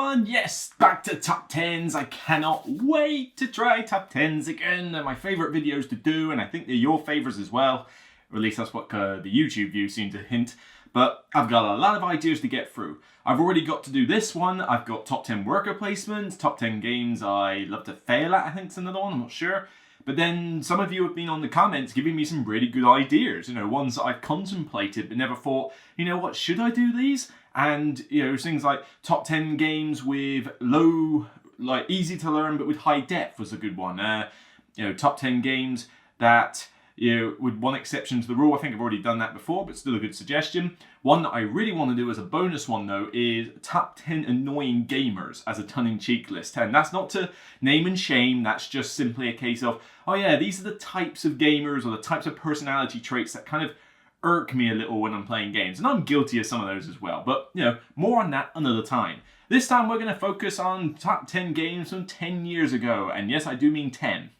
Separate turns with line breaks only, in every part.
everyone, yes, back to top 10s. I cannot wait to try top 10s again. They're my favourite videos to do, and I think they're your favourites as well. Or at least that's what the YouTube views seem to hint. But I've got a lot of ideas to get through. I've already got to do this one. I've got top 10 worker placements, top 10 games I love to fail at, I think is another one, I'm not sure. But then some of you have been on the comments giving me some really good ideas, ones that I've contemplated but never thought, what, should I do these? And, things like top 10 games with low, easy to learn but with high depth was a good one. Top 10 games that, with one exception to the rule. I think I've already done that before, but still a good suggestion. One that I really want to do as a bonus one, though, is top 10 annoying gamers as a tongue-in-cheek list. And that's not to name and shame. That's just simply a case of, oh yeah, these are the types of gamers or the types of personality traits that kind of irk me a little when I'm playing games. And I'm guilty of some of those as well. But, more on that another time. This time we're going to focus on top 10 games from 10 years ago. And yes, I do mean 10.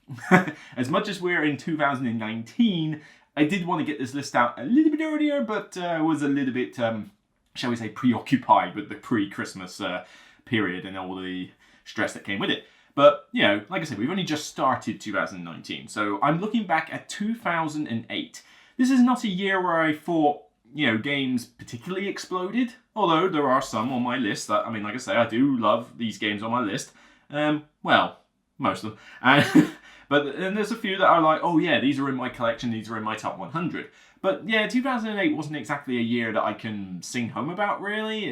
As much as we're in 2019, I did want to get this list out a little bit earlier, but was a little bit, shall we say, preoccupied with the pre-Christmas period and all the stress that came with it. But, like I said, we've only just started 2019. So I'm looking back at 2008. This is not a year where I thought, games particularly exploded. Although there are some on my list that, like I say, I do love these games on my list. Well, most of them. But then there's a few that are like, oh yeah, these are in my collection, these are in my top 100. But yeah, 2008 wasn't exactly a year that I can sing home about, really.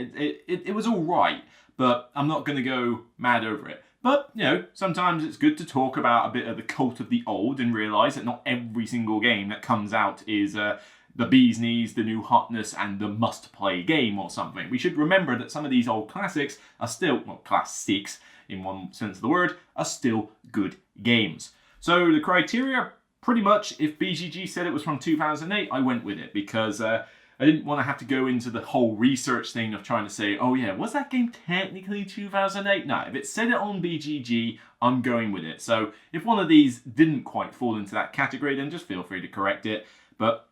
It was all right, but I'm not going to go mad over it. But, sometimes it's good to talk about a bit of the cult of the old and realise that not every single game that comes out is the bee's knees, the new hotness, and the must-play game or something. We should remember that some of these old classics are still, well, classics in one sense of the word, are still good games. So the criteria, pretty much, if BGG said it was from 2008, I went with it because I didn't want to have to go into the whole research thing of trying to say, oh yeah, was that game technically 2008? No, if it said it on BGG, I'm going with it. So if one of these didn't quite fall into that category, then just feel free to correct it. But,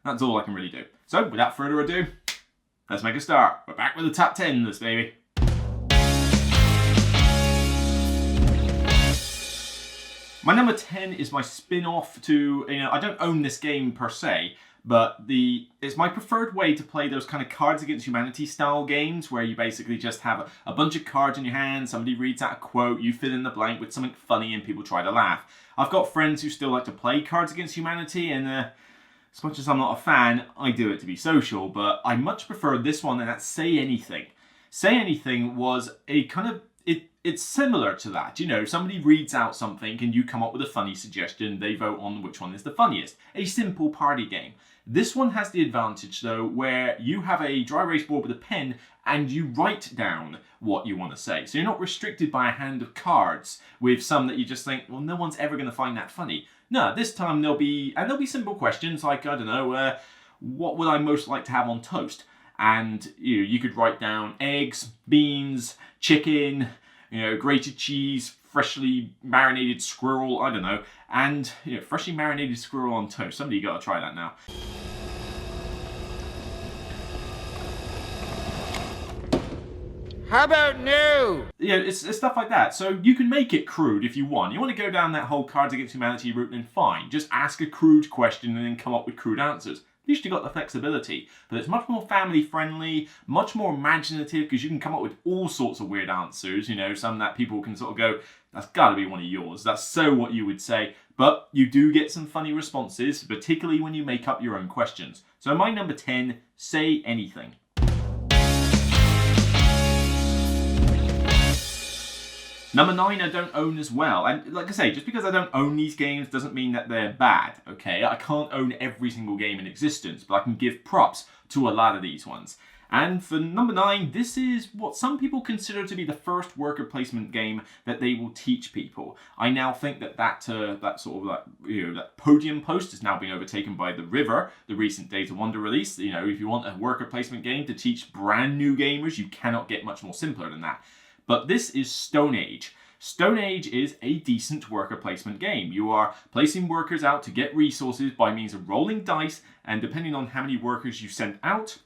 that's all I can really do. So without further ado, let's make a start. We're back with the top 10 list, baby. My number 10 is my spin-off to, I don't own this game per se, but it's my preferred way to play those kind of Cards Against Humanity style games where you basically just have a bunch of cards in your hand, somebody reads out a quote, you fill in the blank with something funny and people try to laugh. I've got friends who still like to play Cards Against Humanity, and as much as I'm not a fan, I do it to be social, but I much prefer this one, and that's Say Anything. Say Anything was a kind of, it's similar to that. Somebody reads out something and you come up with a funny suggestion, they vote on which one is the funniest. A simple party game. This one has the advantage, though, where you have a dry erase board with a pen and you write down what you want to say. So you're not restricted by a hand of cards with some that you just think, well, no one's ever going to find that funny. No, this time there'll be simple questions like, I don't know, what would I most like to have on toast? And you could write down eggs, beans, chicken, grated cheese, freshly marinated squirrel, I don't know, and freshly marinated squirrel on toast. Somebody got to try that now.
How about no?
It's stuff like that. So you can make it crude if you want. You want to go down that whole Cards Against Humanity route, then fine. Just ask a crude question and then come up with crude answers. At least you've got the flexibility, but it's much more family friendly, much more imaginative, because you can come up with all sorts of weird answers, some that people can sort of go, that's gotta be one of yours, that's so what you would say, but you do get some funny responses, particularly when you make up your own questions. So my number 10, Say Anything. Number 9, I don't own as well. And like I say, just because I don't own these games doesn't mean that they're bad, okay? I can't own every single game in existence, but I can give props to a lot of these ones. And for number 9, this is what some people consider to be the first worker placement game that they will teach people. I now think that podium post is now being overtaken by The River, the recent Days of Wonder release. If you want a worker placement game to teach brand new gamers, you cannot get much more simpler than that. But this is Stone Age. Stone Age is a decent worker placement game. You are placing workers out to get resources by means of rolling dice, and depending on how many workers you send out,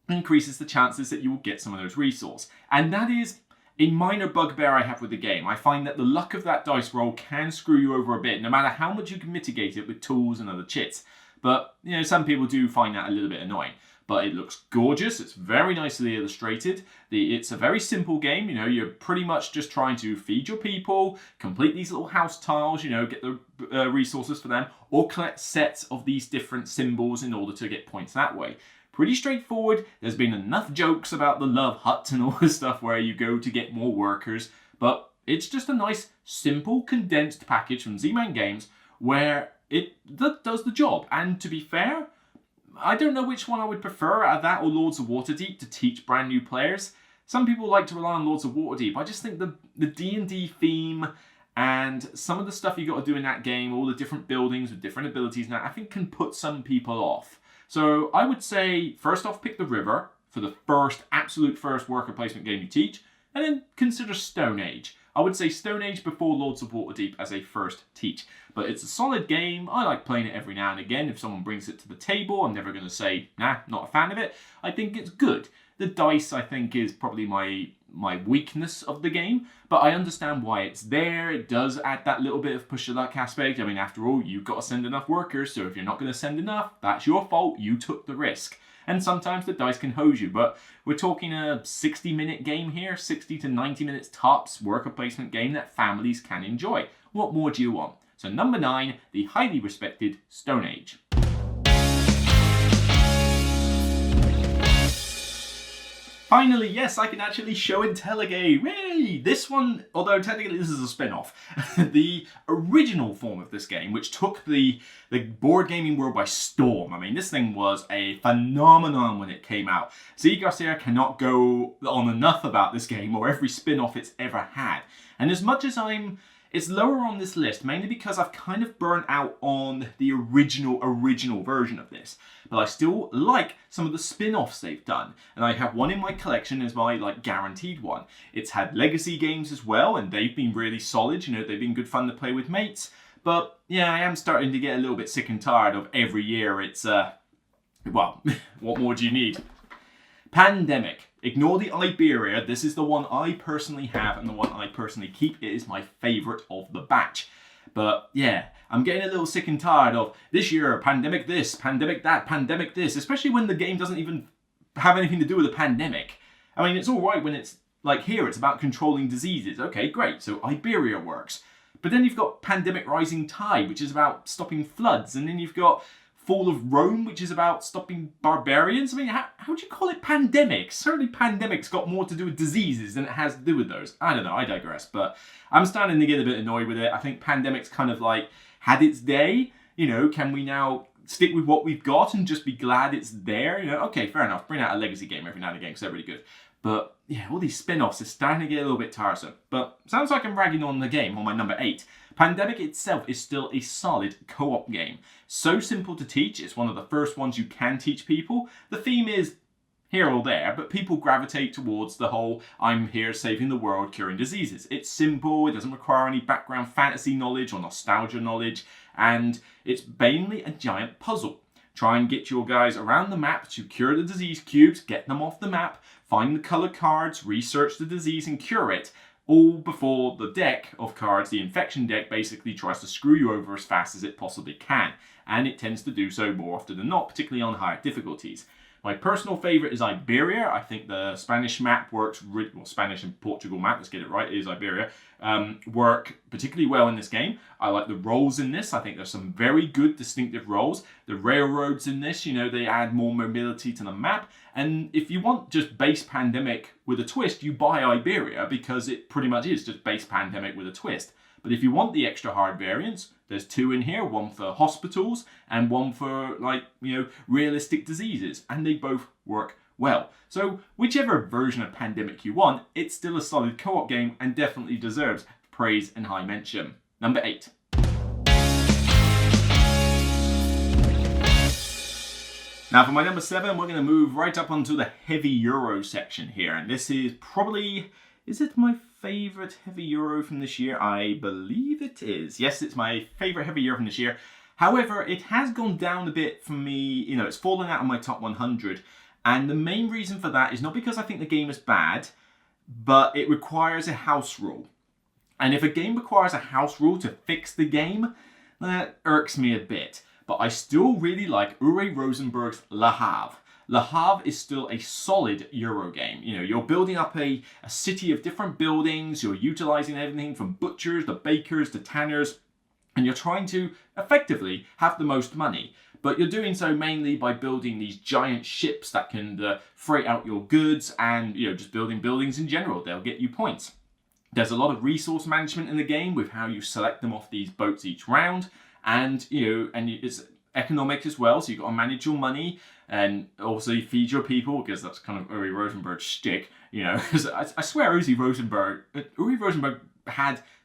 increases the chances that you will get some of those resources. And that is a minor bugbear I have with the game. I find that the luck of that dice roll can screw you over a bit, no matter how much you can mitigate it with tools and other chits. But, you know, some people do find that a little bit annoying. But it looks gorgeous, it's very nicely illustrated. It's a very simple game, you know, you're pretty much just trying to feed your people, complete these little house tiles, you know, get the resources for them, or collect sets of these different symbols in order to get points that way. Pretty straightforward. There's been enough jokes about the love hut and all this stuff where you go to get more workers, but it's just a nice, simple, condensed package from Z-Man Games where it does the job. And to be fair, I don't know which one I would prefer out of that or Lords of Waterdeep to teach brand new players. Some people like to rely on Lords of Waterdeep. I just think the D&D theme and some of the stuff you got to do in that game, all the different buildings with different abilities now, I think can put some people off. So I would say, first off, pick the River for the absolute first worker placement game you teach, and then consider Stone Age. I would say Stone Age before Lords of Waterdeep as a first teach. But it's a solid game. I like playing it every now and again. If someone brings it to the table, I'm never going to say, nah, not a fan of it. I think it's good. The dice, I think, is probably my weakness of the game, but I understand why it's there. It does add that little bit of push of luck aspect. I mean, after all, you've got to send enough workers, so if you're not going to send enough, that's your fault. You took the risk. And sometimes the dice can hose you, but we're talking a 60-minute game here, 60 to 90 minutes tops, worker placement game that families can enjoy. What more do you want? So number 9, the highly respected Stone Age. Finally, yes, I can actually show and tell a game. Yay! This one, although technically this is a spin-off, the original form of this game, which took the board gaming world by storm. I mean, this thing was a phenomenon when it came out. Z. Garcia cannot go on enough about this game or every spin-off it's ever had. And as much as it's lower on this list, mainly because I've kind of burnt out on the original version of this. But I still like some of the spin-offs they've done. And I have one in my collection as my guaranteed one. It's had legacy games as well, and they've been really solid. You know, they've been good fun to play with mates. But yeah, I am starting to get a little bit sick and tired of every year it's, well, what more do you need? Pandemic. Ignore the Iberia. This is the one I personally have and the one I personally keep. It is my favourite of the batch. But yeah, I'm getting a little sick and tired of this year, pandemic this, pandemic that, pandemic this, especially when the game doesn't even have anything to do with a pandemic. I mean, it's all right when it's like here, it's about controlling diseases. Okay, great. So Iberia works. But then you've got Pandemic Rising Tide, which is about stopping floods. And then you've got Fall of Rome, which is about stopping barbarians. I mean, how would you call it pandemic? Certainly pandemic's got more to do with diseases than it has to do with those. I don't know, I digress. But I'm starting to get a bit annoyed with it. I think pandemic's kind of had its day. You know, can we now stick with what we've got and just be glad it's there? You know, okay, fair enough. Bring out a legacy game every now and again because they're really good. But yeah, all these spin-offs are starting to get a little bit tiresome. But sounds like I'm ragging on the game on my number 8. Pandemic itself is still a solid co-op game. So simple to teach, it's one of the first ones you can teach people. The theme is here or there, but people gravitate towards the whole, I'm here saving the world, curing diseases. It's simple, it doesn't require any background fantasy knowledge or nostalgia knowledge, and it's mainly a giant puzzle. Try and get your guys around the map to cure the disease cubes, get them off the map, find the colour cards, research the disease and cure it, all before the deck of cards, the infection deck, basically tries to screw you over as fast as it possibly can. And it tends to do so more often than not, particularly on higher difficulties. My personal favourite is Iberia. I think the Spanish map works really well. Spanish and Portugal map, let's get it right, is Iberia. Work particularly well in this game. I like the roles in this. I think there's some very good distinctive roles. The railroads in this, you know, they add more mobility to the map. And if you want just base Pandemic with a twist, you buy Iberia because it pretty much is just base Pandemic with a twist. But if you want the extra hard variants, there's 2 in here, one for hospitals and one for realistic diseases, and they both work well. So whichever version of Pandemic you want, it's still a solid co-op game and definitely deserves praise and high mention. Number 8. Now for my number 7, we're going to move right up onto the heavy Euro section here, and this is probably, is it my favourite heavy Euro from this year? I believe it is. Yes, it's my favourite heavy Euro from this year. However, it has gone down a bit for me. You know, it's fallen out of my top 100. And the main reason for that is not because I think the game is bad, but it requires a house rule. And if a game requires a house rule to fix the game, that irks me a bit. But I still really like Uwe Rosenberg's Le Havre. Le Havre is still a solid Euro game. You know, you're building up a city of different buildings, you're utilizing everything from butchers to bakers to tanners, and you're trying to effectively have the most money. But you're doing so mainly by building these giant ships that can freight out your goods, and just building buildings in general. They'll get you points. There's a lot of resource management in the game with how you select them off these boats each round, and it's economic as well. So you've got to manage your money, and also you feed your people, because that's kind of Uwe Rosenberg's shtick. I swear Uwe Rosenberg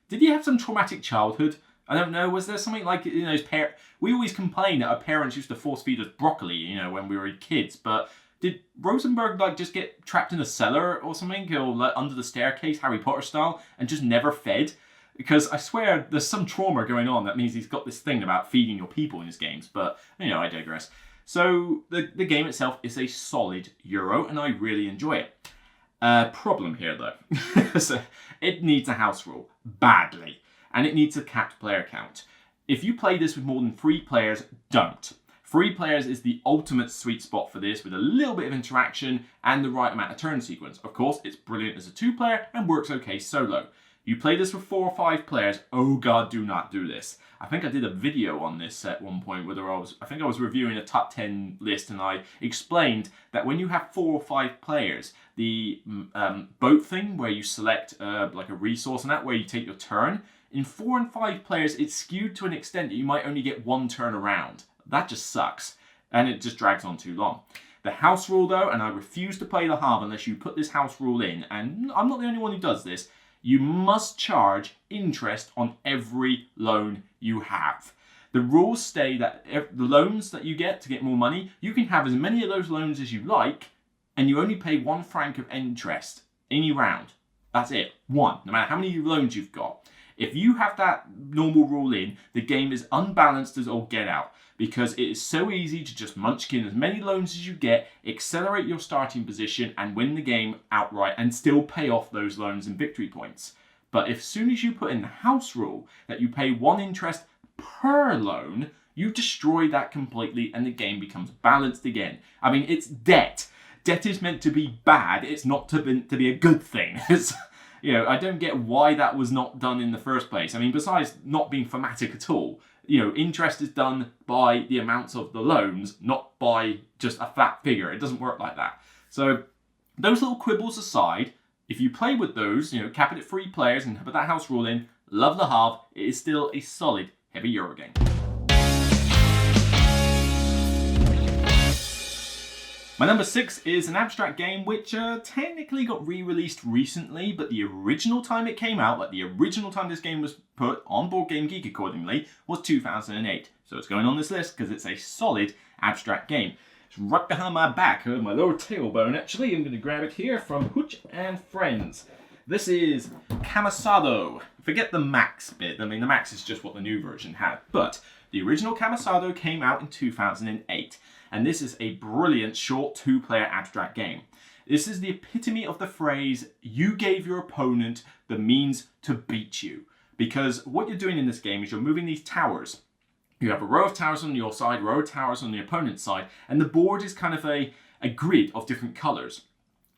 did he have some traumatic childhood? I don't know. Was there something like, his parents? We always complain that our parents used to force feed us broccoli, when we were kids. But did Rosenberg just get trapped in a cellar or something, or under the staircase, Harry Potter style, and just never fed? Because I swear there's some trauma going on that means he's got this thing about feeding your people in his games. But I digress. So the game itself is a solid Euro, and I really enjoy it. Problem here though, so it needs a house rule badly. And it needs a capped player count. If you play this with more than 3 players, don't. 3 players is the ultimate sweet spot for this, with a little bit of interaction and the right amount of turn sequence. Of course, it's brilliant as a 2-player and works okay solo. You play this with 4 or 5 players, oh god, do not do this. I think I did a video on this at one point where I think I was reviewing a top 10 list, and I explained that when you have 4 or 5 players, the boat thing where you select like a resource and that, where you take your turn, in 4 and 5 players, it's skewed to an extent that you might only get 1 turn around. That just sucks, and it just drags on too long. The house rule though, and I refuse to play Le Havre unless you put this house rule in, and I'm not the only one who does this, you must charge interest on every loan you have. The rules say that the loans that you get to get more money, you can have as many of those loans as you like, and you only pay 1 franc of interest any round. That's it, 1, no matter how many loans you've got. If you have that normal rule in, the game is unbalanced as all get out, because it is so easy to just munchkin as many loans as you get, accelerate your starting position, and win the game outright, and still pay off those loans and victory points. But as soon as you put in the house rule that you pay 1 interest per loan, you destroy that completely, and the game becomes balanced again. I mean, it's debt. Debt is meant to be bad. It's not to be a good thing. I don't get why that was not done in the first place. I mean, besides not being thematic at all, interest is done by the amounts of the loans, not by just a flat figure. It doesn't work like that. So those little quibbles aside, if you play with those, cap it at 3 players and put that house rule in, love Le Havre, it is still a solid heavy Euro game. My number 6 is an abstract game which technically got re-released recently, but the original time it came out, the original time this game was put on Board Game Geek accordingly, was 2008. So it's going on this list because it's a solid abstract game. It's right behind my back, my lower tailbone actually. I'm going to grab it here from Hooch and Friends. This is Kamisato. Forget the Max bit. I mean, the Max is just what the new version had. But the original Kamisato came out in 2008. And this is a brilliant short 2-player abstract game. This is the epitome of the phrase, you gave your opponent the means to beat you. Because what you're doing in this game is you're moving these towers. You have a row of towers on your side, a row of towers on the opponent's side, and the board is kind of a grid of different colours.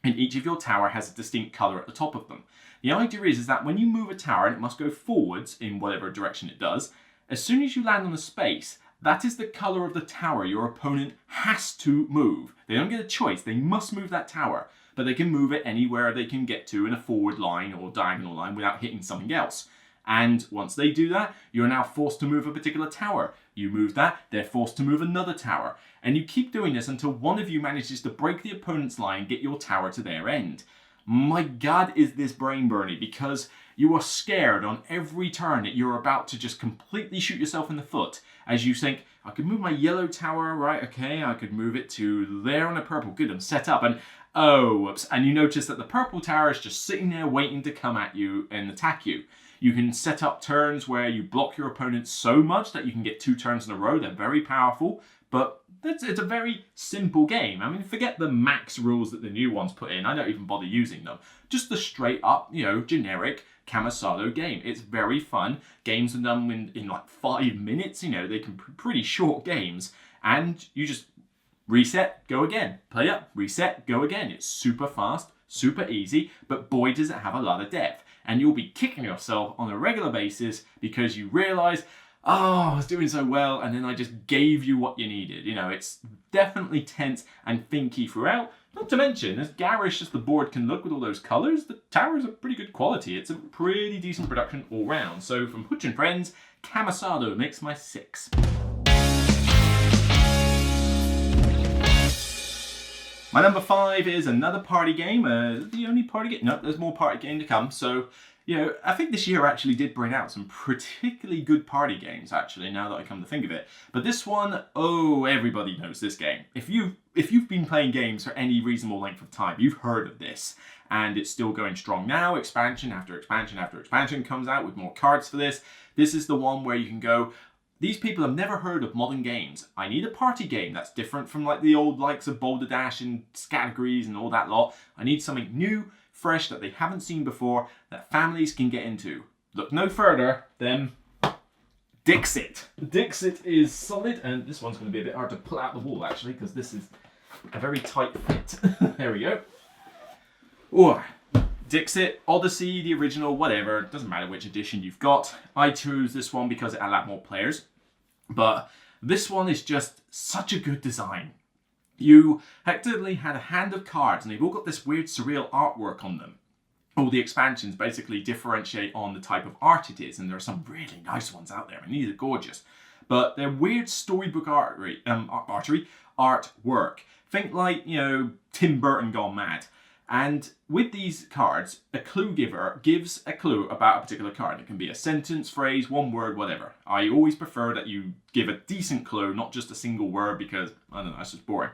And each of your tower has a distinct colour at the top of them. The idea is that when you move a tower, and it must go forwards in whatever direction it does, as soon as you land on a space, that is the colour of the tower your opponent has to move. They don't get a choice, they must move that tower, but they can move it anywhere they can get to in a forward line or diagonal line without hitting something else. And once they do that, you're now forced to move a particular tower. You move that, they're forced to move another tower. And you keep doing this until one of you manages to break the opponent's line and get your tower to their end. My god, is this brain burning, because you are scared on every turn that you're about to just completely shoot yourself in the foot as you think, I could move my yellow tower, right, okay, I could move it to there on a purple, good, I'm set up, and oh, whoops, and you notice that the purple tower is just sitting there waiting to come at you and attack you. You can set up turns where you block your opponent so much that you can get 2 turns in a row, they're very powerful, but It's a very simple game. I mean, forget the max rules that the new ones put in. I don't even bother using them. Just the straight up, generic kamisato game. It's very fun. Games are done in like 5 minutes. They can be pretty short games. And you just reset, go again. Play up, reset, go again. It's super fast, super easy, but boy does it have a lot of depth. And you'll be kicking yourself on a regular basis because you realize, oh, I was doing so well, and then I just gave you what you needed. It's definitely tense and thinky throughout. Not to mention, as garish as the board can look with all those colours, the towers are pretty good quality. It's a pretty decent production all round. So from Hutch and Friends, kamisato makes my 6. My number 5 is another party game. The only party game? No, there's more party game to come. So, I think this year actually did bring out some particularly good party games, actually, now that I come to think of it. But this one, oh, everybody knows this game. If you've been playing games for any reasonable length of time, you've heard of this. And it's still going strong now. Expansion after expansion after expansion comes out with more cards for this. This is the one where you can go, these people have never heard of modern games. I need a party game that's different from like the old likes of Boulder Dash and Categories and all that lot. I need something new, fresh, that they haven't seen before, that families can get into. Look no further than Dixit. Dixit is solid, and this one's going to be a bit hard to pull out the wall actually, because this is a very tight fit. There we go. Ooh. Dixit, Odyssey, the original, whatever, it doesn't matter which edition you've got. I chose this one because it had a lot more players, but this one is just such a good design. You effectively had a hand of cards and they've all got this weird surreal artwork on them. All the expansions basically differentiate on the type of art it is, and there are some really nice ones out there, and these are gorgeous. But they're weird storybook artwork. Think like, Tim Burton gone mad. And with these cards, a clue giver gives a clue about a particular card. It can be a sentence, phrase, one word, whatever. I always prefer that you give a decent clue, not just a single word, because, I don't know, that's just boring.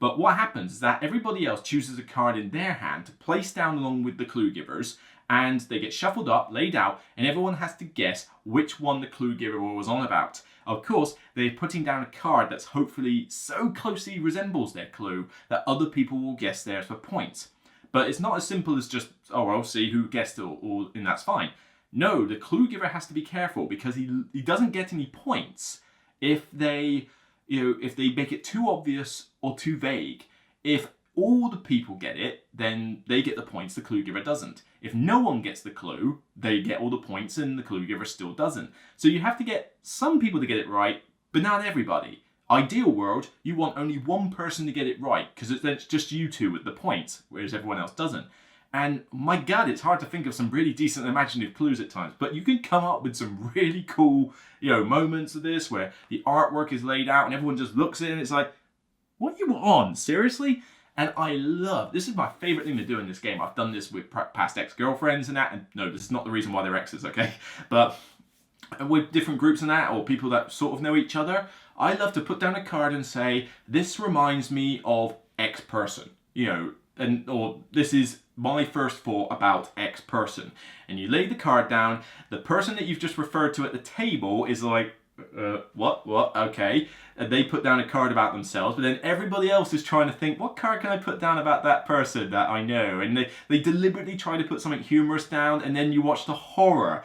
But what happens is that everybody else chooses a card in their hand to place down along with the clue givers, and they get shuffled up, laid out, and everyone has to guess which one the clue giver was on about. Of course, they're putting down a card that's hopefully so closely resembles their clue that other people will guess theirs for points. But it's not as simple as just, oh, I'll see who guessed it, and that's fine. No, the clue giver has to be careful because he doesn't get any points if they make it too obvious or too vague. If all the people get it, then they get the points, the clue giver doesn't. If no one gets the clue, they get all the points and the clue giver still doesn't. So you have to get some people to get it right, but not everybody. Ideal world, you want only one person to get it right, because it's just you two with the points, whereas everyone else doesn't. And my God, it's hard to think of some really decent imaginative clues at times, but you can come up with some really cool, moments of this where the artwork is laid out and everyone just looks at it and it's like, what are you on? Seriously? And this is my favorite thing to do in this game. I've done this with past ex-girlfriends and that, and no, this is not the reason why they're exes, okay? But with different groups and that, or people that sort of know each other, I love to put down a card and say, this reminds me of X person, or this is my first thought about X person. And you lay the card down, the person that you've just referred to at the table is like, what, okay. And they put down a card about themselves, but then everybody else is trying to think, what card can I put down about that person that I know? And they deliberately try to put something humorous down, and then you watch the horror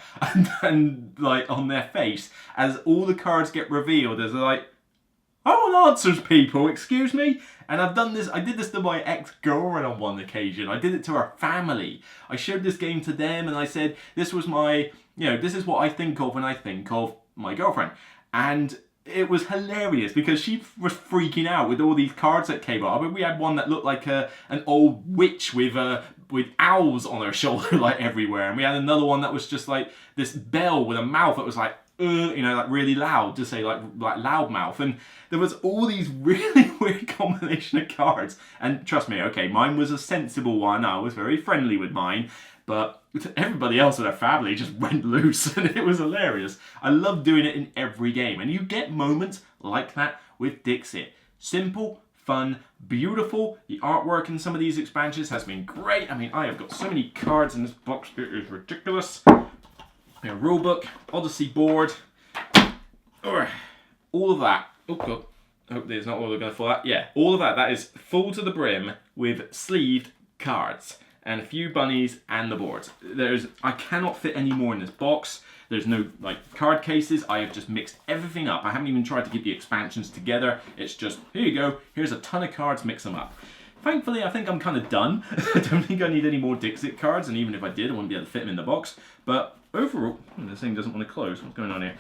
and like on their face as all the cards get revealed as like, I want answers, people, excuse me? And I did this to my ex-girlfriend on one occasion. I did it to her family. I showed this game to them and I said, this was this is what I think of when I think of my girlfriend. And it was hilarious because she was freaking out with all these cards that came up. I mean, we had one that looked like an old witch with owls on her shoulder like everywhere. And we had another one that was just like this bell with a mouth that was like, like really loud, to say like loud mouth. And there was all these really weird combination of cards. And trust me, okay, mine was a sensible one. I was very friendly with mine. But everybody else in our family just went loose and it was hilarious. I love doing it in every game. And you get moments like that with Dixit. Simple, fun, beautiful. The artwork in some of these expansions has been great. I mean, I have got so many cards in this box. It is ridiculous. A rulebook, Odyssey board, all of that. Oh God, Hope there's not all going to fall out. Yeah, all of that. That is full to the brim with sleeved cards and a few bunnies and the boards. I cannot fit any more in this box. There's no like card cases. I have just mixed everything up. I haven't even tried to get the expansions together. It's just, here you go. Here's a ton of cards, mix them up. Thankfully, I think I'm kind of done. I don't think I need any more Dixit cards, and even if I did, I wouldn't be able to fit them in the box. But overall, this thing doesn't want to close. What's going on here?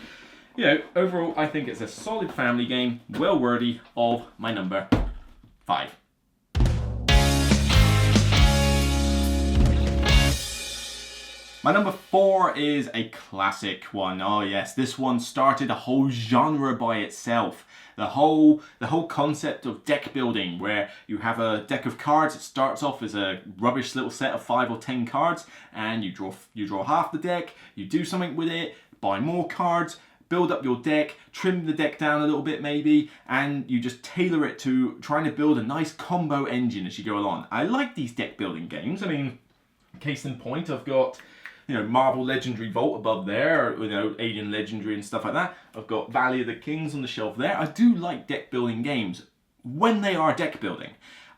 You know, overall, I think it's a solid family game, well worthy of my number 5. My number 4 is a classic one. Oh yes, this one started a whole genre by itself. The whole concept of deck building, where you have a deck of cards. It starts off as a rubbish little set of 5 or 10 cards, and you draw half the deck. You do something with it, buy more cards, build up your deck, trim the deck down a little bit maybe, and you just tailor it to trying to build a nice combo engine as you go along. I like these deck building games. I mean, case in point, I've got, you know, Marvel Legendary Vault above there, or, you know, Alien Legendary and stuff like that. I've got Valley of the Kings on the shelf there. I do like deck building games when they are deck building.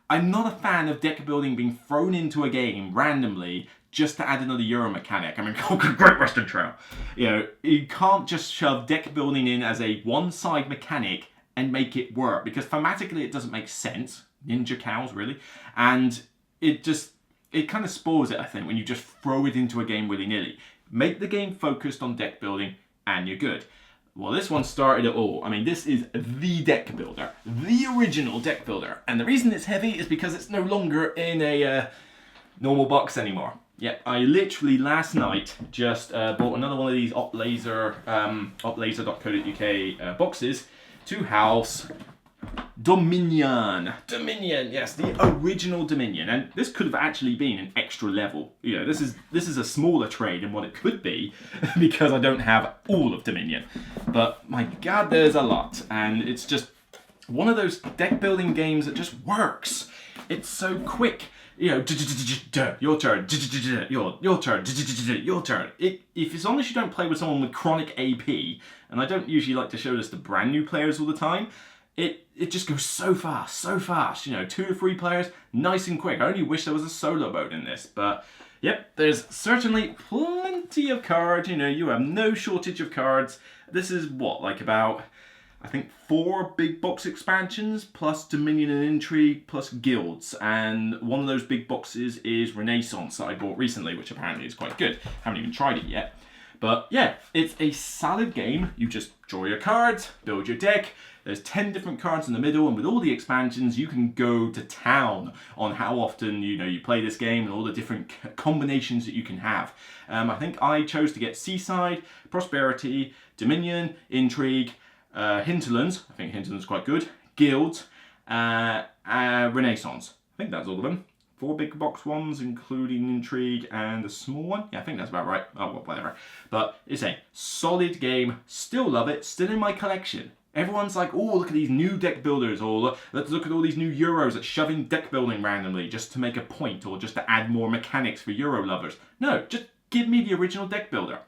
I'm not a fan of deck building being thrown into a game randomly just to add another Euro mechanic. I mean, Great Western Trail. You know, you can't just shove deck building in as a one-side mechanic and make it work, because thematically it doesn't make sense. Ninja cows, really. And it kind of spoils it, I think, when you just throw it into a game willy-nilly. Make the game focused on deck building and you're good. Well, this one started it all. I mean, this is the deck builder, the original deck builder. And the reason it's heavy is because it's no longer in a normal box anymore. Yep, I literally last night just bought another one of these oplaser.co.uk boxes to house Dominion, yes, the original Dominion, and this could have actually been an extra level. You know, this is a smaller trade than what it could be because I don't have all of Dominion. But my God, there's a lot, and it's just one of those deck building games that just works. It's so quick. You know, your turn, your turn, your turn. If as long as you don't play with someone with chronic AP, and I don't usually like to show this to brand new players all the time. It just goes so fast, you know, 2 to 3 players, nice and quick. I only wish there was a solo mode in this, but yep, there's certainly plenty of cards, you know, you have no shortage of cards. This is what, like about, I think 4 big box expansions, plus Dominion and Intrigue, plus Guilds, and one of those big boxes is Renaissance that I bought recently, which apparently is quite good. Haven't even tried it yet. But yeah, it's a solid game. You just draw your cards, build your deck. There's 10 different cards in the middle, and with all the expansions, you can go to town on how often you play this game and all the different combinations that you can have. I think I chose to get Seaside, Prosperity, Dominion, Intrigue, Hinterlands. I think Hinterlands is quite good. Guilds, Renaissance. I think that's all of them. 4 big box ones, including Intrigue and a small one. Yeah, I think that's about right. Oh, well, whatever. But it's a solid game. Still love it. Still in my collection. Everyone's like, oh, look at these new deck builders, or let's look at all these new Euros that shove in deck building randomly just to make a point, or just to add more mechanics for Euro lovers. No, just give me the original deck builder.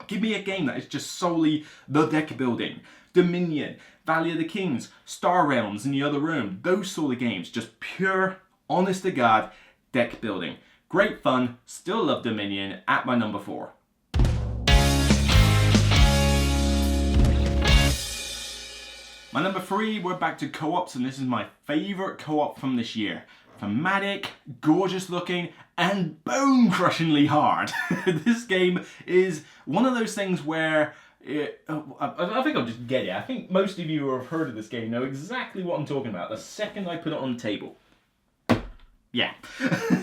Give me a game that is just solely the deck building. Dominion, Valley of the Kings, Star Realms in the other room. Those sort of games. Just pure, honest to God, deck building. Great fun. Still love Dominion at my number 4. My number 3, we're back to co-ops, and this is my favourite co-op from this year. Thematic, gorgeous looking, and bone-crushingly hard. This game is one of those things where, I think I'll just get it. I think most of you who have heard of this game know exactly what I'm talking about the second I put it on the table. Yeah,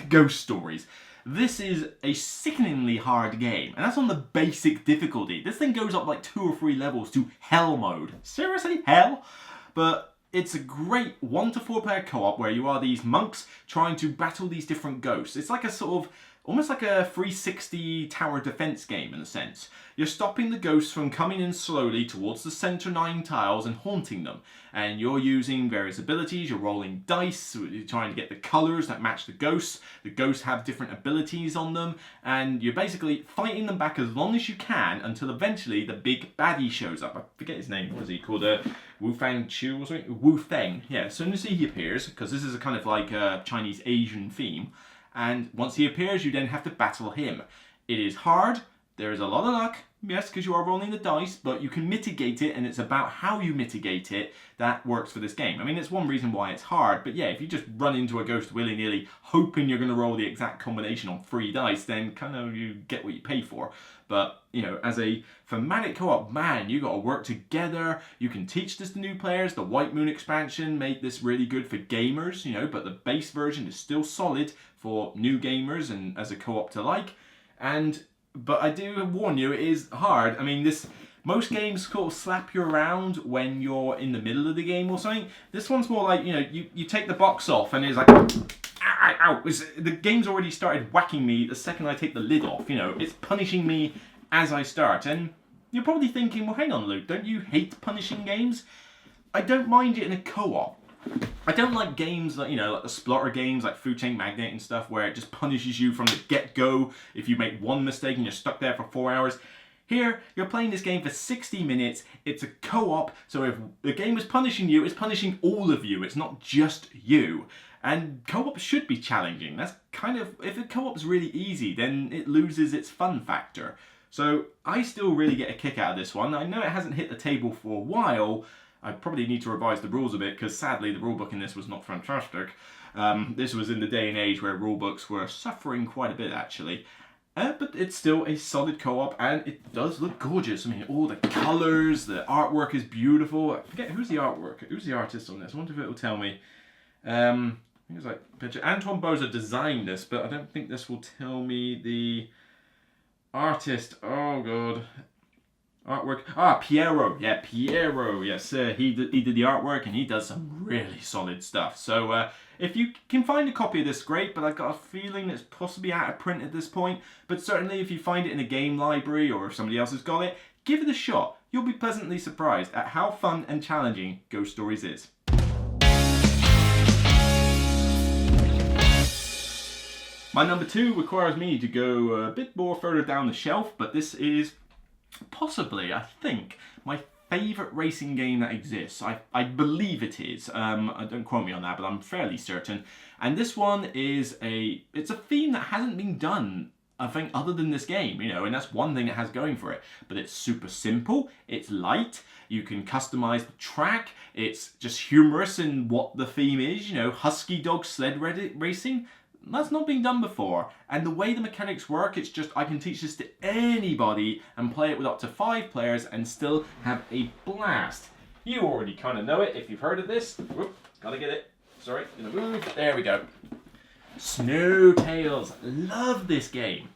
Ghost Stories. This is a sickeningly hard game, and that's on the basic difficulty. This thing goes up like 2 or 3 levels to Hell mode. Seriously? Hell? But it's a great 1 to 4 player co-op where you are these monks trying to battle these different ghosts. It's like a sort of almost like a 360 tower defense game in a sense. You're stopping the ghosts from coming in slowly towards the center 9 tiles and haunting them. And you're using various abilities, you're rolling dice, you're trying to get the colors that match the ghosts. The ghosts have different abilities on them, and you're basically fighting them back as long as you can until eventually the big baddie shows up. I forget his name, what is he called? Wu Fang Chu or something? Wu Feng, yeah, as soon as he appears, because this is a kind of like a Chinese Asian theme, and once he appears you then have to battle him. It is hard, there is a lot of luck, yes, because you are rolling the dice, but you can mitigate it, and it's about how you mitigate it that works for this game. I mean, it's one reason why it's hard, but yeah, if you just run into a ghost willy-nilly, hoping you're going to roll the exact combination on 3 dice, then kind of you get what you pay for. But, you know, as a thematic co-op, man, you got to work together. You can teach this to new players. The White Moon expansion made this really good for gamers, you know, but the base version is still solid for new gamers and as a co-op to like. But I do warn you, it is hard. I mean, most games sort of slap you around when you're in the middle of the game or something. This one's more like, you know, you take the box off and it's like, ow, ow. The game's already started whacking me the second I take the lid off. You know, it's punishing me as I start. And you're probably thinking, well, hang on, Luke, don't you hate punishing games? I don't mind it in a co-op. I don't like games like, you know, like the splotter games like Food Chain Magnate and stuff where it just punishes you from the get-go if you make one mistake and you're stuck there for 4 hours. Here, you're playing this game for 60 minutes, it's a co-op, so if the game is punishing you, it's punishing all of you, it's not just you. And co-op should be challenging. That's kind of, if a co-op's really easy, then it loses its fun factor. So I still really get a kick out of this one. I know it hasn't hit the table for a while. I probably need to revise the rules a bit because sadly the rulebook in this was not fantastic. This was in the day and age where rulebooks were suffering quite a bit actually. But it's still a solid co-op and it does look gorgeous. I mean, all the colours, the artwork is beautiful. I forget who's the artist on this. I wonder if it will tell me. I think it's like picture. Antoine Boza designed this, but I don't think this will tell me the artist. Oh god. Artwork. Piero. Yeah, Piero. Yes, he did the artwork and he does some really solid stuff. So if you can find a copy of this, great, but I've got a feeling it's possibly out of print at this point. But certainly if you find it in a game library or if somebody else has got it, give it a shot. You'll be pleasantly surprised at how fun and challenging Ghost Stories is. My number 2 requires me to go a bit more further down the shelf, but this is possibly, I think, my favourite racing game that exists. I believe it is. Don't quote me on that, but I'm fairly certain. And this one is it's a theme that hasn't been done, I think, other than this game, you know, and that's one thing it has going for it. But it's super simple, it's light, you can customise the track, it's just humorous in what the theme is, you know, husky dog sled racing. That's not been done before, and the way the mechanics work, it's just I can teach this to anybody and play it with up to 5 players and still have a blast. You already kind of know it if you've heard of this. Whoop, gotta get it. Sorry, gonna move. There we go. Snow Tales. Love this game.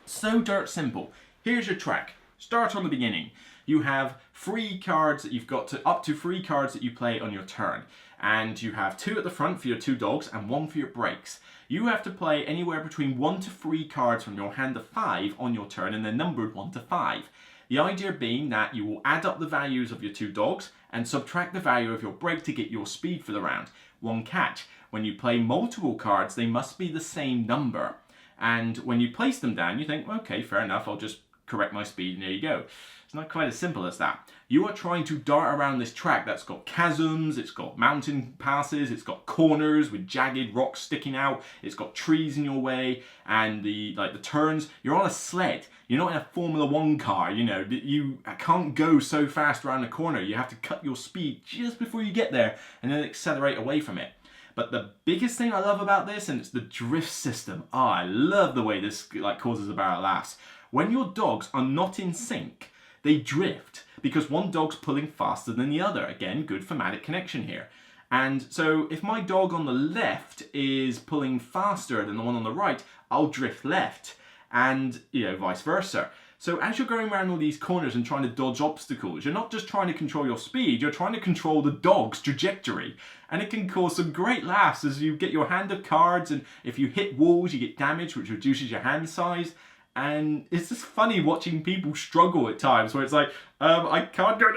So dirt simple. Here's your track. Start on the beginning. You have 3 cards that you've got up to 3 cards that you play on your turn. And you have 2 at the front for your 2 dogs and 1 for your brakes. You have to play anywhere between 1 to 3 cards from your hand of 5 on your turn, and they're numbered 1 to 5. The idea being that you will add up the values of your 2 dogs and subtract the value of your brake to get your speed for the round. One catch: when you play multiple cards, they must be the same number. And when you place them down, you think, okay, fair enough, I'll just correct my speed, and there you go. It's not quite as simple as that. You are trying to dart around this track that's got chasms, it's got mountain passes, it's got corners with jagged rocks sticking out, it's got trees in your way, and the turns. You're on a sled. You're not in a Formula 1 car, you know. You can't go so fast around the corner. You have to cut your speed just before you get there and then accelerate away from it. But the biggest thing I love about this, and it's the drift system. Oh, I love the way this causes a barrel laughs. When your dogs are not in sync, they drift because one dog's pulling faster than the other. Again, good thematic connection here. And so if my dog on the left is pulling faster than the one on the right, I'll drift left, and you know, vice versa. So as you're going around all these corners and trying to dodge obstacles, you're not just trying to control your speed, you're trying to control the dog's trajectory. And it can cause some great laughs as you get your hand of cards, and if you hit walls you get damage, which reduces your hand size. And it's just funny watching people struggle at times where it's like, I can't go,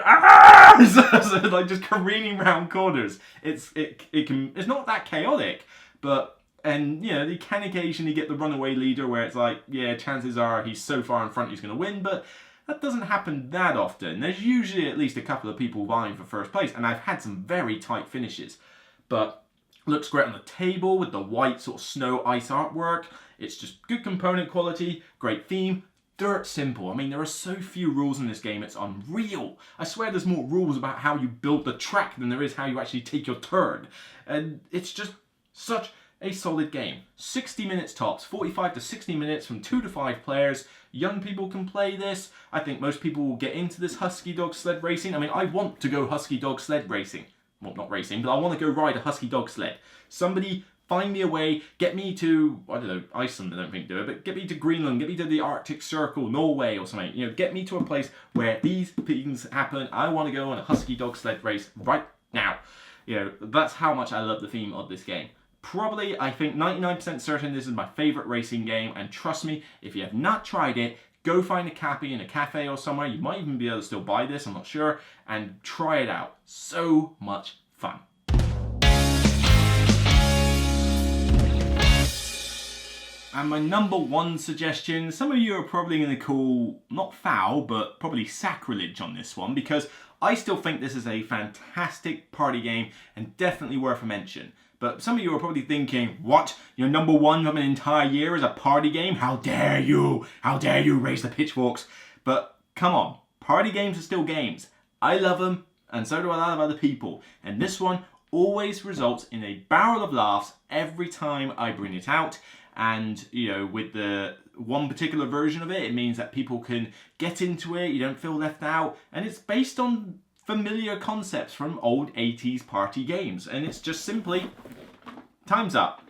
so like just careening around corners. It's not that chaotic, but, and you know, you can occasionally get the runaway leader where it's like, yeah, chances are he's so far in front he's going to win, but that doesn't happen that often. There's usually at least a couple of people vying for first place, and I've had some very tight finishes. But looks great on the table with the white sort of snow ice artwork. It's just good component quality, great theme, dirt simple. I mean, there are so few rules in this game, it's unreal. I swear there's more rules about how you build the track than there is how you actually take your turn. And it's just such a solid game. 60 minutes tops, 45 to 60 minutes from 2 to 5 players. Young people can play this. I think most people will get into this husky dog sled racing. I mean, I want to go husky dog sled racing. Well, not racing, but I want to go ride a husky dog sled. Somebody find me a way, get me to, I don't know, Iceland I don't think do it, but get me to Greenland, get me to the Arctic Circle, Norway or something. You know, get me to a place where these things happen. I want to go on a husky dog sled race right now. You know, that's how much I love the theme of this game. Probably, I think 99% certain this is my favourite racing game, and trust me, if you have not tried it, go find a cappy in a cafe or somewhere. You might even be able to still buy this, I'm not sure, and try it out. So much fun. And my number one suggestion, some of you are probably going to call, not foul, but probably sacrilege on this one, because I still think this is a fantastic party game and definitely worth a mention. But some of you are probably thinking, what? Your number one of an entire year is a party game? How dare you? How dare you raise the pitchforks? But come on, party games are still games. I love them, and so do a lot of other people. And this one always results in a barrel of laughs every time I bring it out. And, you know, with the one particular version of it, it means that people can get into it, you don't feel left out. And it's based on familiar concepts from old 80s party games. And it's just simply, time's up.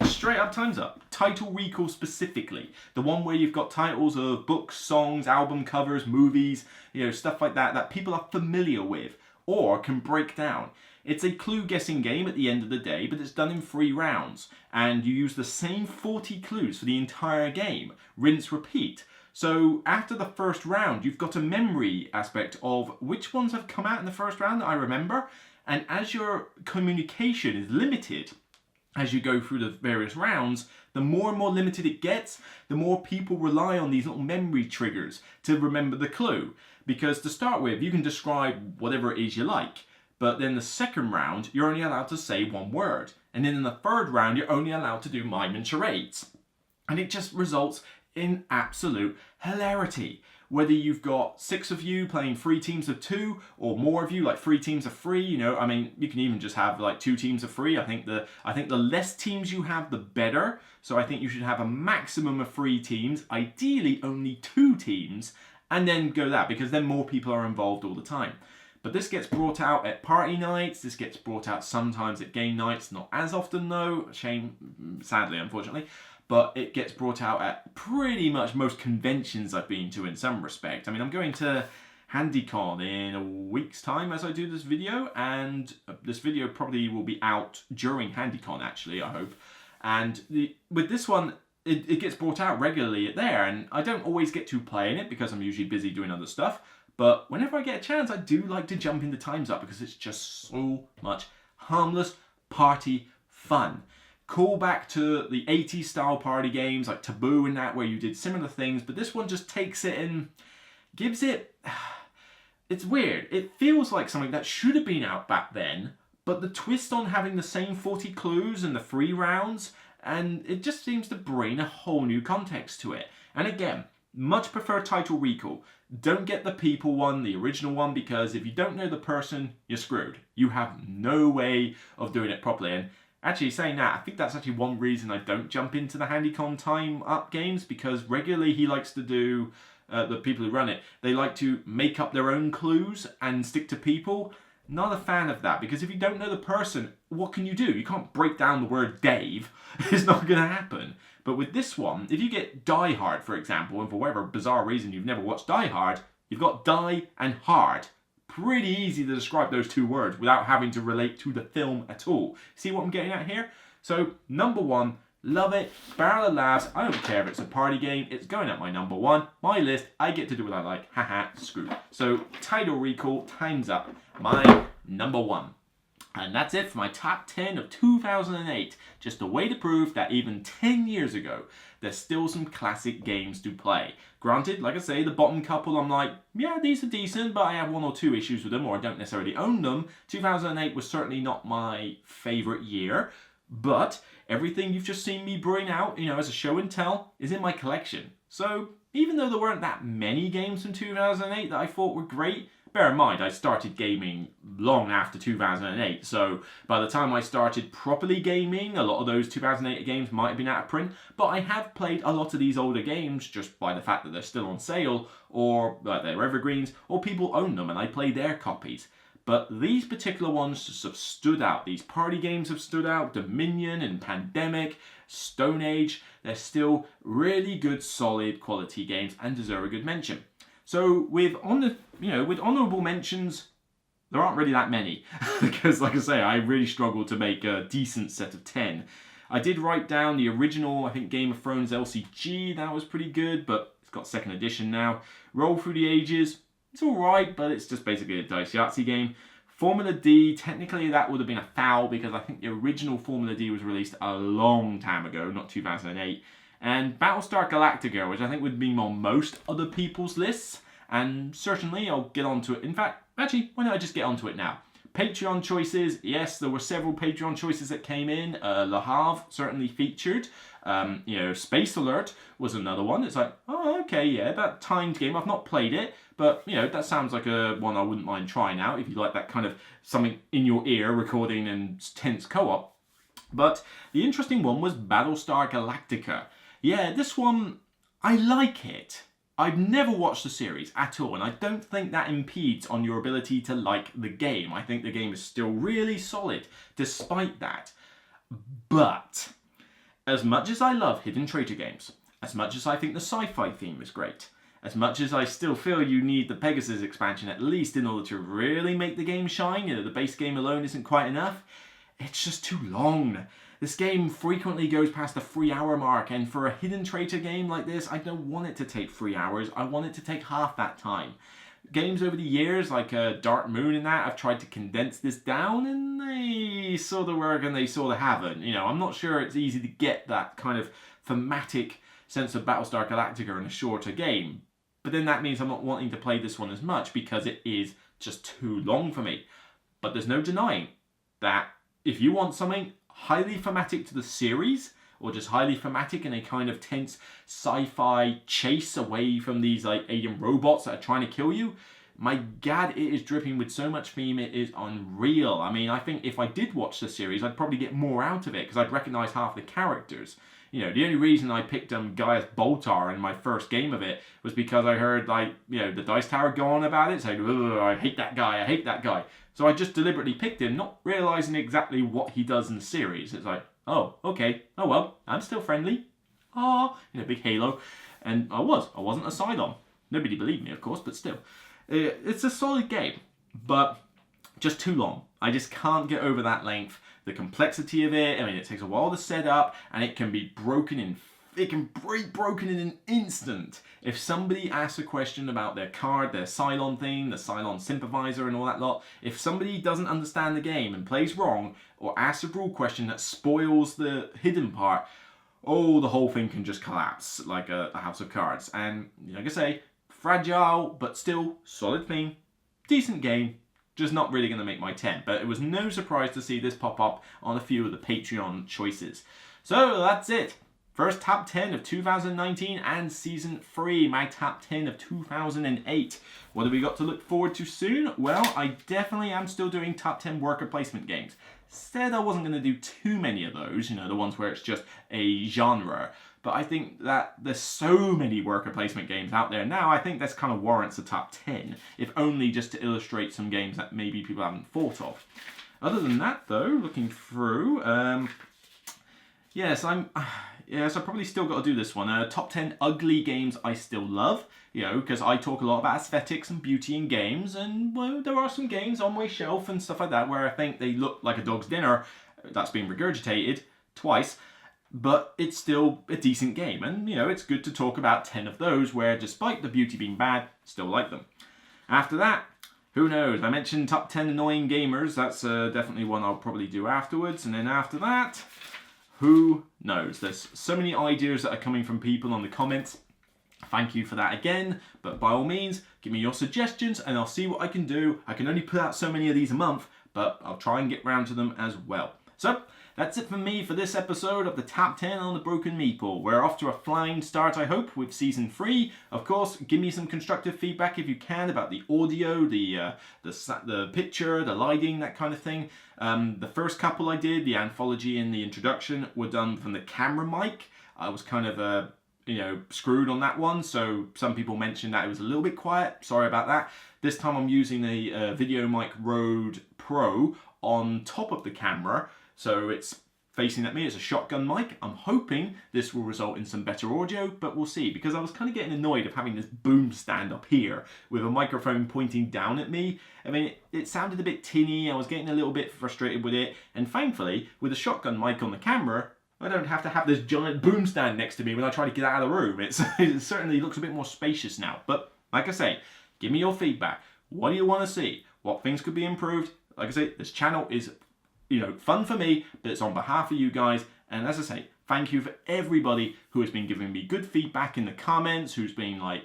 Straight up, time's up. Title recall specifically. The one where you've got titles of books, songs, album covers, movies, you know, stuff like that, that people are familiar with or can break down. It's a clue guessing game at the end of the day, but it's done in 3 rounds. And you use the same 40 clues for the entire game. Rinse, repeat. So after the first round, you've got a memory aspect of which ones have come out in the first round that I remember. And as your communication is limited, as you go through the various rounds, the more and more limited it gets, the more people rely on these little memory triggers to remember the clue. Because to start with, you can describe whatever it is you like. But then the second round, you're only allowed to say 1 word. And then in the third round, you're only allowed to do mime and charades. And it just results in absolute hilarity. Whether you've got 6 of you playing 3 teams of 2, or more of you, like 3 teams of 3, you know, I mean, you can even just have like 2 teams of 3. I think the less teams you have, the better. So I think you should have a maximum of 3 teams, ideally only 2 teams, and then go that, because then more people are involved all the time. But this gets brought out at party nights, this gets brought out sometimes at game nights, not as often though, shame, sadly, unfortunately, but it gets brought out at pretty much most conventions I've been to in some respect. I mean, I'm going to HandyCon in a week's time as I do this video, and this video probably will be out during HandyCon actually, I hope. And with this one, it gets brought out regularly there, and I don't always get to play in it because I'm usually busy doing other stuff. But whenever I get a chance, I do like to jump into Time's Up because it's just so much harmless party fun. Call back to the 80s style party games like Taboo and that, where you did similar things, but this one just takes it and gives it... It's weird. It feels like something that should have been out back then, but the twist on having the same 40 clues and the 3 rounds, and it just seems to bring a whole new context to it. And again, much prefer title recall. Don't get the people one, the original one, because if you don't know the person, you're screwed. You have no way of doing it properly. And actually, saying that, I think that's actually one reason I don't jump into the HandyCon Time Up games, because regularly he likes to do, the people who run it, they like to make up their own clues and stick to people. Not a fan of that, because if you don't know the person, what can you do? You can't break down the word Dave. It's not going to happen. But with this one, if you get Die Hard, for example, and for whatever bizarre reason you've never watched Die Hard, you've got die and hard. Pretty easy to describe those two words without having to relate to the film at all. See what I'm getting at here? So, number 1, love it. Barrel of Laughs. I don't care if it's a party game. It's going at my number 1. My list. I get to do what I like. Haha, screw. So, Title Recall, time's up. My number 1. And that's it for my top 10 of 2008. Just a way to prove that even 10 years ago, there's still some classic games to play. Granted, like I say, the bottom couple, I'm like, yeah, these are decent, but I have 1 or 2 issues with them, or I don't necessarily own them. 2008 was certainly not my favourite year, but everything you've just seen me bring out, as a show and tell, is in my collection. So, even though there weren't that many games from 2008 that I thought were great, bear in mind, I started gaming long after 2008, so by the time I started properly gaming, a lot of those 2008 games might have been out of print, but I have played a lot of these older games just by the fact that they're still on sale, or they're evergreens, or people own them and I play their copies. But these particular ones just have stood out. These party games have stood out. Dominion and Pandemic, Stone Age, they're still really good, solid quality games and deserve a good mention. So with honourable mentions, there aren't really that many because, like I say, I really struggled to make a decent set of 10. I did write down the original, I think, Game of Thrones LCG. That was pretty good, but it's got 2nd edition now. Roll Through the Ages, it's alright, but it's just basically a dice Yahtzee game. Formula D, technically that would have been a foul because I think the original Formula D was released a long time ago, not 2008. And Battlestar Galactica, which I think would be on most other people's lists. And certainly I'll get onto it. In fact, actually, why don't I just get onto it now? Patreon choices. Yes, there were several Patreon choices that came in. Le Havre certainly featured. Space Alert was another one. It's like, oh, okay, yeah, that timed game. I've not played it, but, that sounds like a one I wouldn't mind trying out if you like that kind of something in your ear recording and tense co-op. But the interesting one was Battlestar Galactica. Yeah, this one, I like it. I've never watched the series at all, and I don't think that impedes on your ability to like the game. I think the game is still really solid, despite that. But, as much as I love hidden traitor games, as much as I think the sci-fi theme is great, as much as I still feel you need the Pegasus expansion at least in order to really make the game shine, the base game alone isn't quite enough, it's just too long. This game frequently goes past the 3-hour mark, and for a hidden traitor game like this, I don't want it to take 3 hours, I want it to take half that time. Games over the years, like Dark Moon and that, I've tried to condense this down, and they sort of work and they sort of haven't. I'm not sure it's easy to get that kind of thematic sense of Battlestar Galactica in a shorter game. But then that means I'm not wanting to play this one as much, because it is just too long for me. But there's no denying that if you want something highly thematic to the series, or just highly thematic in a kind of tense sci-fi chase away from these alien robots that are trying to kill you, my god, it is dripping with so much theme, it is unreal. I mean, I think if I did watch the series, I'd probably get more out of it, because I'd recognise half the characters. The only reason I picked Gaius Boltar in my first game of it was because I heard, the Dice Tower go on about it, saying, I hate that guy, I hate that guy. So I just deliberately picked him, not realising exactly what he does in the series. It's like, oh, okay, oh well, I'm still friendly. Big halo. And I wasn't a Sidon. Nobody believed me, of course, but still. It's a solid game, but just too long. I just can't get over that length. The complexity of it, it takes a while to set up, and it can be broken in an instant. If somebody asks a question about their card, their Cylon thing, the Cylon sympathizer and all that lot, if somebody doesn't understand the game and plays wrong, or asks a rule question that spoils the hidden part, the whole thing can just collapse like a house of cards. And, like I say, fragile, but still solid theme, decent game, just not really going to make my 10. But it was no surprise to see this pop up on a few of the Patreon choices. So that's it. First top 10 of 2019 and Season 3, my top 10 of 2008. What have we got to look forward to soon? Well, I definitely am still doing top 10 worker placement games. Said I wasn't going to do too many of those, the ones where it's just a genre. but I think that there's so many worker placement games out there now, I think this kind of warrants a top 10, if only just to illustrate some games that maybe people haven't thought of. Other than that though, looking through, yes, I probably still got to do this one. Top 10 ugly games I still love, you know, because I talk a lot about aesthetics and beauty in games, and well, there are some games on my shelf and stuff like that where I think they look like a dog's dinner that's been regurgitated twice, but it's still a decent game, and you know, it's good to talk about 10 of those where, despite the beauty being bad, still like them. After that, who knows? I mentioned top 10 annoying gamers. That's definitely one I'll probably do afterwards, and then after that, who knows? There's so many ideas that are coming from people on the comments. Thank you for that again, but by all means, give me your suggestions and I'll see what I can do. I can only put out so many of these a month, but I'll try and get round to them as well. So, that's it for me for this episode of the Top 10 on the Broken Meeple. We're off to a flying start, I hope, with Season 3. Of course, give me some constructive feedback if you can about the audio, the picture, the lighting, that kind of thing. The first couple I did, the anthology and the introduction, were done from the camera mic. I was kind of screwed on that one, so some people mentioned that it was a little bit quiet. Sorry about that. This time I'm using the VideoMic Pro on top of the camera, so it's facing at me. It's a shotgun mic. I'm hoping this will result in some better audio, but we'll see, because I was kind of getting annoyed of having this boom stand up here with a microphone pointing down at me. I mean, it sounded a bit tinny. I was getting a little bit frustrated with it, and thankfully, with a shotgun mic on the camera, I don't have to have this giant boom stand next to me when I try to get out of the room. It certainly looks a bit more spacious now. But like I say, give me your feedback. What do you want to see? What things could be improved? Like I say, this channel is, fun for me, but it's on behalf of you guys. And as I say, thank you for everybody who has been giving me good feedback in the comments, who's been like,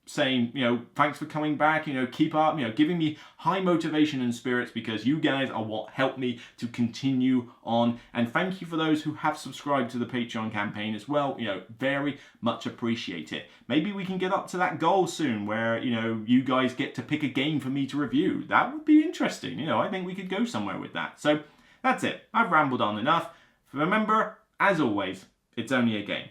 saying, thanks for coming back, keep up, giving me high motivation and spirits, because you guys are what helped me to continue on. And thank you for those who have subscribed to the Patreon campaign as well. Very much appreciate it. Maybe we can get up to that goal soon where, you guys get to pick a game for me to review. That would be interesting. I think we could go somewhere with that. So that's it. I've rambled on enough. Remember, as always, it's only a game.